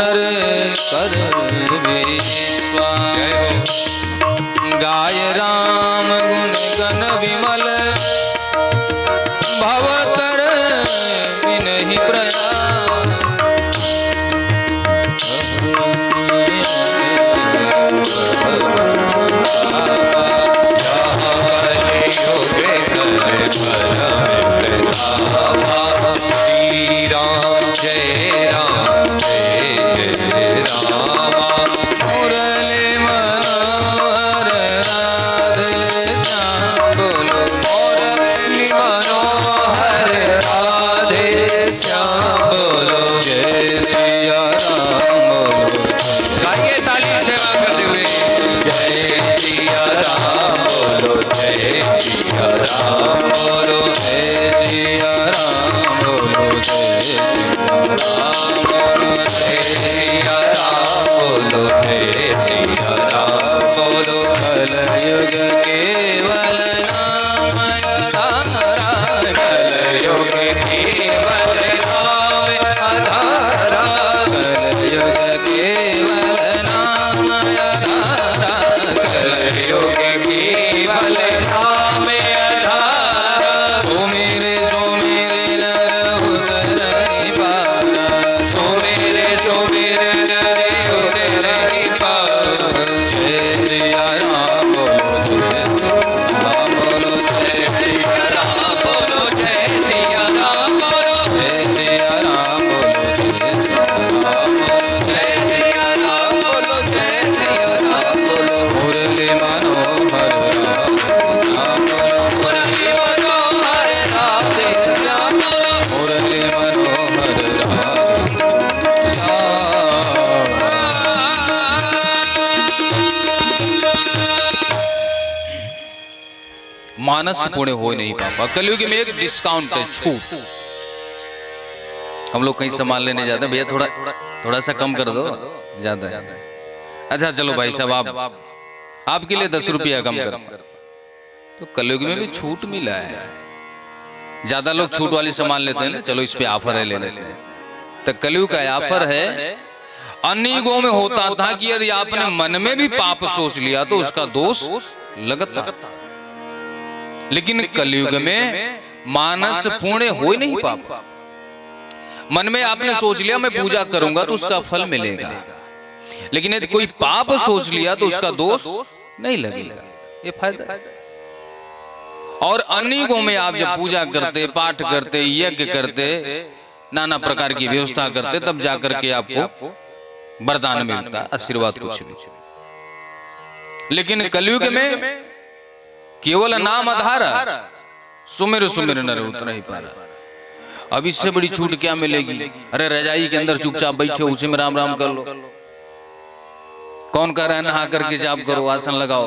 नर कर विश्वास। गाय राम गुण गण विमल भवतर विनहि प्रयास। श्री राम जय राम जय जय राम। मुरली मनोहर राधे श्याम बोलो। मुरली मनोहर राधे श्याम बोलो। जय सिया राम बोलो। गाइए ताली सेवा करते हुए। जय सिया राम बोलो। जय सिया राम बोलो। जय सिया राम बोलो। जय सिया राम बोलो। जय सिया राम बोलो। जय सिया राम बोलो। कलयुग केवल नाम आधारा। कलयुग केवल नाम आधारा। कलयुग केवल नाम आधारा। कलयुग केवल नाम आधारा। सो मेरे नर उतरहि पारा। सो मेरे नर उतरहि पारा। जय सिया राम बोलो। जय सिया राम बोलो। जय सिया राम बोलो। जय सिया राम बोलो। जय सिया राम बोलो। जय सिया राम बोलो। मुरली मनोहर राम बोलो। मुरली मनोहर राधे श्याम बोलो। मुरली मनोहर मानस पुण्य हो नहीं पापा। कलयुग में एक डिस्काउंट है, छूट। हम लोग कहीं सामान लेने जाते हैं, भैया थोड़ा सा कम कर दो, ज्यादा है। अच्छा चलो भाई साहब, आपके लिए 10 रुपया कम कर। तो कलयुग में भी छूट मिला है। ज्यादा लोग छूट वाली सामान लेते हैं ना, चलो इस पे ऑफर है ले लेते हैं। तो कलयुग का ऑफर है। अन्य युगों में होता था कि यदि आपने मन में भी पाप सोच लिया तो उसका दोष लगता, लेकिन कलयुग में मानस पुण्य हो ही नहीं पाप। मन में आपने सोच लिया मैं पूजा करूंगा तो उसका फल मिलेगा, लेकिन यदि कोई पाप सोच लिया तो उसका दोष नहीं लगेगा। ये फायदा है। और अन्य युगों में आप जब पूजा करते, पाठ करते, यज्ञ करते, नाना प्रकार की व्यवस्था करते, तब जाकर के आपको वरदान मिलता, आशीर्वाद कुछ भी। लेकिन कलयुग में केवल नाम आधारा। सुमिर सुमिर नर उतरहि पारा। अब इससे बड़ी छूट क्या मिलेगी? अरे रजाई के अंदर चुपचाप बैठो, उसी में राम राम कर लो। कौन कह रहा है नहा करके जाप करो, आसन लगाओ?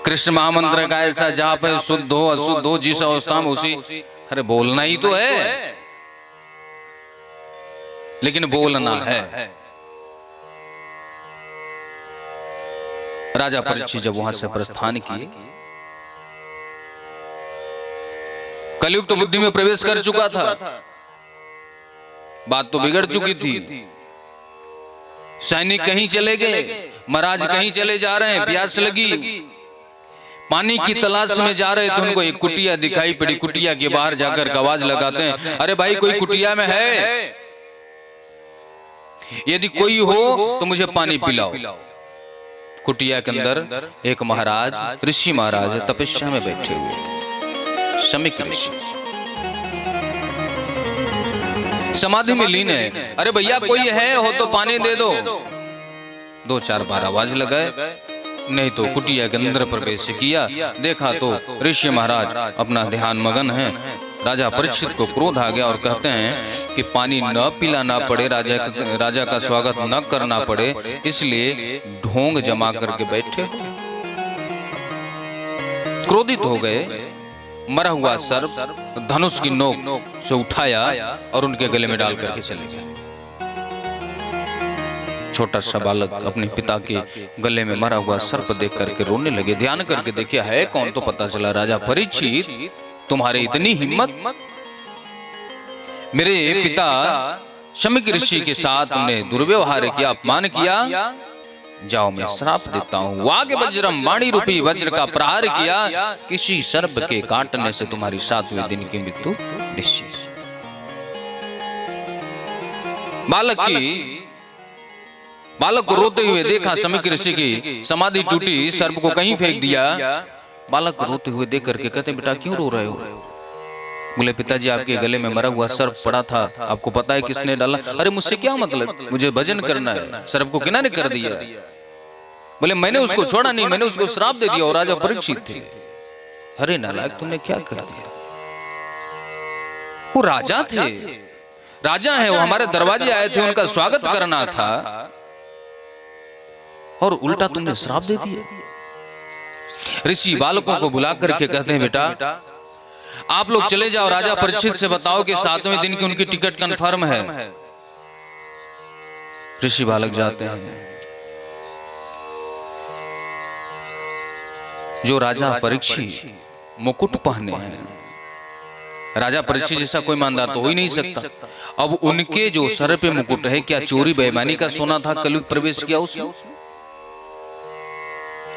कृष्ण महामंत्र का ऐसा जाप है, शुद्ध हो अशुद्ध हो जिस अवस्था में उसी। अरे बोलना ही तो है, लेकिन बोलना है। राजा परीक्षित जब वहां से प्रस्थान किए, कलयुग तो बुद्धि में प्रवेश कर चुका था, बात तो बिगड़ चुकी थी। सैनिक कहीं चले गए, महाराज कहीं चले जा रहे हैं, प्यास लगी, पानी की तलाश में जा रहे थे। उनको एक कुटिया दिखाई पड़ी। कुटिया के बाहर जाकर आवाज लगाते हैं, अरे भाई कोई कुटिया में है? यदि कोई हो तो मुझे पानी पिलाओ। कुटिया के अंदर एक महाराज, ऋषि महाराज है, तपस्या में बैठे हुए थे। शमीक ऋषि समाधि में लीन है। अरे भैया कोई है हो तो पानी दे दो। 2-4 बार आवाज लगाए, नहीं तो कुटिया के अंदर प्रवेश किया। देखा तो ऋषि महाराज अपना ध्यान मगन है। राजा परीक्षित को क्रोध आ गया और कहते हैं कि पानी न पिलाना पड़े, राजा का स्वागत न करना पड़े, इसलिए ढोंग जमा करके बैठे। क्रोधित हो गए, मरा हुआ सर्प धनुष की नोक से उठाया और उनके गले में डाल करके चले गए। छोटा सा बालक अपने पिता के गले में मरा हुआ सर्प देख करके रोने लगे। ध्यान करके देखिए है कौन, तो पता चला राजा परीक्षित, तुम्हारे इतनी हिम्मत, मेरे पिता शमीक ऋषि के साथ तुमने दुर्व्यवहार किया, अपमान किया, जाओ मैं श्राप देता हूं। वाग वज्रम, वाणी रूपी वज्र का प्रहार किया, किसी सर्प के काटने से तुम्हारी 7वें दिन की मृत्यु निश्चित है। बालक को रोते हुए देखा, शमीक ऋषि की समाधि टूटी, सर्प को कहीं फेंक दिया। बालक को रोते हुए देख करके कहते बेटा क्यों रो रहे हो? बोले पिताजी आपके गले में मरा हुआ सर्प पड़ा था, आपको पता है किसने डाला? अरे मुझसे क्या मतलब, मुझे भजन करना है, सर्प को किनारे कर दिया। बोले मैंने उसको छोड़ा नहीं, मैंने उसको श्राप दे दिया और राजा परीक्षित थे। अरे नालायक तुमने क्या कर दिया? वो राजा थे, राजा है, वो हमारे दरवाजे आए थे, उनका स्वागत करना था और उल्टा तुमने श्राप दे दिया। ऋषि बालकों को बुला करके कहते हैं बेटा आप लोग चले जाओ, राजा परीक्षित से बताओ कि 7वें दिन की उनकी टिकट कंफर्म है। ऋषि बालक जाते हैं। जो राजा परीक्षित मुकुट पहने हैं, राजा परीक्षित जैसा कोई ईमानदार तो हो ही नहीं सकता। अब उनके जो सर पे मुकुट है, क्या चोरी बेईमानी का सोना था? कलयुग प्रवेश किया उसने,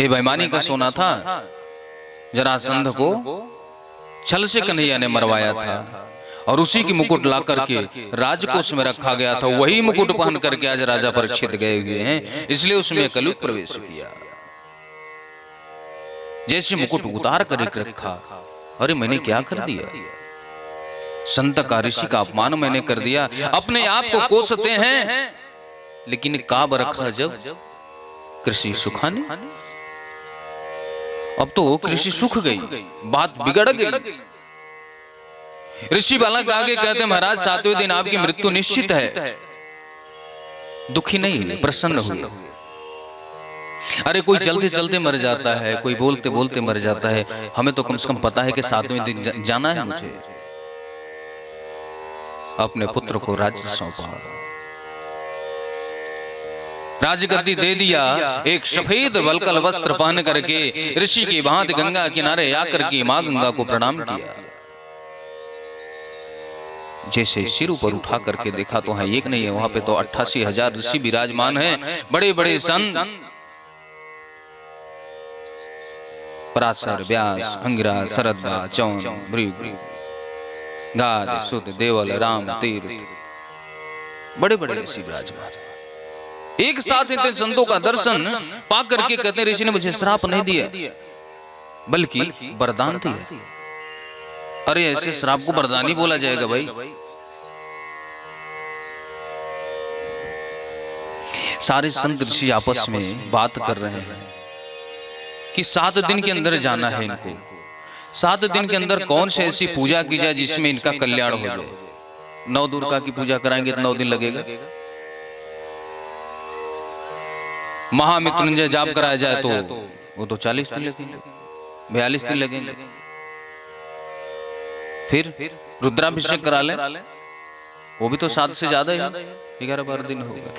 ये बेईमानी का सोना था। जरासंध को छल से कन्हैया ने मरवाया था और उसी की मुकुट ला करके राजकोष में रखा गया था। वही मुकुट पहन करके आज राजा परीक्षित गए हुए हैं, इसलिए उसमें कलयुग प्रवेश किया। जैसे मुकुट उतार कर रखा, अरे मैंने क्या कर दिया? संत का, ऋषि का अपमान मैंने कर दिया। अपने आप को कोसते हैं, लेकिन काब रखा जब कृषि सुखानी। अब तो कृषि सूख गई, बात बिगड़ गई। ऋषि बालक आगे कहते महाराज 7वें दिन आपकी मृत्यु निश्चित है। दुखी नहीं हुए, प्रसन्न हुए। अरे कोई चलते चलते मर जाता है, कोई बोलते बोलते मर जाता है, हमें तो कम से कम पता है कि 7वें दिन जाना है मुझे। अपने पुत्र को राज्य सौंपा, राजगद्दी दे दिया। एक सफेद वल्कल वस्त्र पहन करके ऋषि की भांति गंगा किनारे आकर के मां गंगा को प्रणाम किया। जैसे सिर ऊपर उठा करके देखा तो हाँ एक नहीं है, वहां पे तो 88,000 ऋषि विराजमान हैं, बड़े बड़े संत, पराशर, व्यास, अंगिरा, शरद्वा, चौन, भृगु, गाद, सुत, देवल, राम, तीर्थ, बड़े बड़े ऋषि विराजमान। एक साथ इतने संतों का दर्शन पा करके कहते ऋषि ने मुझे श्राप नहीं दिया, बल्कि वरदान दिया। अरे ऐसे श्राप को वरदान ही बोला जाएगा भाई? सारे संत ऋषि आपस में बात कर रहे हैं कि 7 दिन के अंदर जाना है इनको। 7 दिन के अंदर कौन सी ऐसी पूजा की जाए जिसमें इनका कल्याण हो जाए। 9 दुर्गा की पूजा कराएंगे तो 9 दिन लगेगा। महामृत्युंजय जाप कराया जाए तो वो तो 40 दिन लगेंगे, 42 दिन लगेंगे। फिर रुद्राभिषेक करा लें, वो भी तो 7 से ज्यादा ही, 11-12 दिन होगा।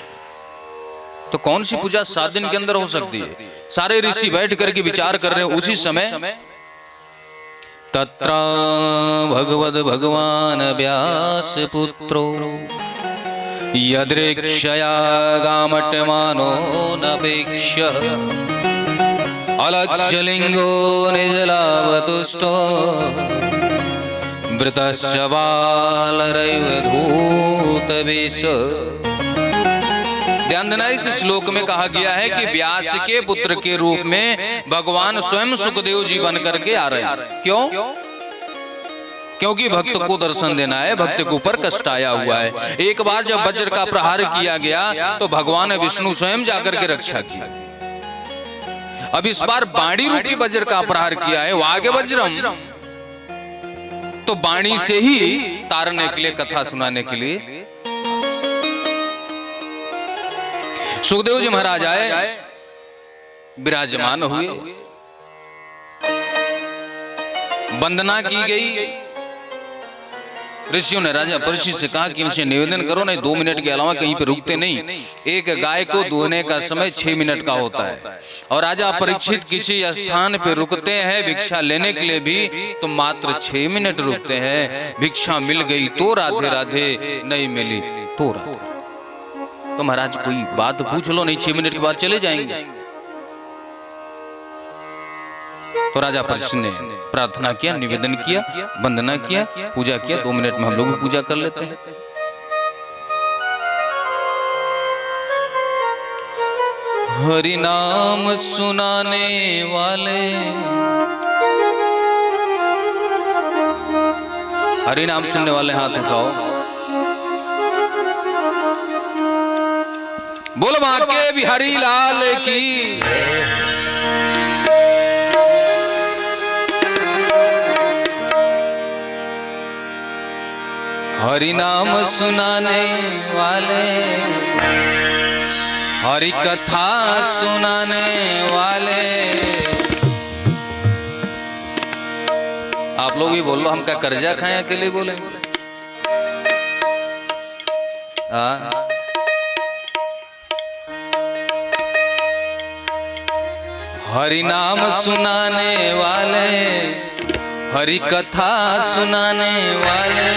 तो कौन सी पूजा 7 दिन के अंदर हो सकती है? सारे ऋषि बैठ करके विचार कर रहे हैं। उसी समय तत्र भगवद भगवान व्यास पुत्रो यदृक्षया गामटमानो नपेक्ष अलक्ष्यलिंगो निजलावतुष्टो वृतश्च बालरैव धूतवेश। ध्यान देना, इस श्लोक में कहा गया है कि व्यास के पुत्र के रूप में भगवान स्वयं सुखदेव जी बन करके आ रहे हैं। क्यों? क्योंकि भक्त को दर्शन देना है, भक्त के ऊपर कष्ट आया हुआ है। एक बार जब वज्र का प्रहार किया गया तो भगवान विष्णु स्वयं जाकर के रक्षा की। अब इस बार बाणी रूपी वज्र का प्रहार किया है, वाग वज्रम, तो बाणी से ही तारने के लिए, कथा सुनाने के लिए सुखदेव जी महाराज आए, विराजमान हुए, वंदना की गई। ऋषियों ने राजा परीक्षित से कहा कि इनसे निवेदन करो, नहीं 2 मिनट के अलावा कहीं पे रुकते नहीं। एक गाय को दुहने का समय 6 मिनट का होता है, और राजा परीक्षित किसी स्थान पे रुकते हैं भिक्षा लेने के लिए भी तो मात्र 6 मिनट रुकते हैं। भिक्षा मिल गई तो राधे राधे, नहीं मिली तो रात। तो महाराज कोई बात पूछ लो, नहीं 6 मिनट के बाद चले जाएंगे। तो राजा परीक्षित ने प्रार्थना किया, निवेदन किया, वंदना किया, पूजा किया। 2 मिनट में हम लोग भी पूजा कर लेते हैं। हरि नाम सुनाने वाले, हरि नाम सुनने वाले हाथ उठाओ। बोलो बांके बिहारी लाल की। हरि नाम सुनाने वाले, हरि कथा सुनाने वाले। आप लोग भी बोल लो, हम क्या कर्जा खाएं अकेले बोले? हरि नाम सुनाने वाले, हरि कथा सुनाने वाले,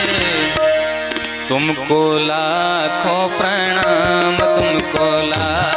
तुमको लाखों प्रणाम, तुमको लाखों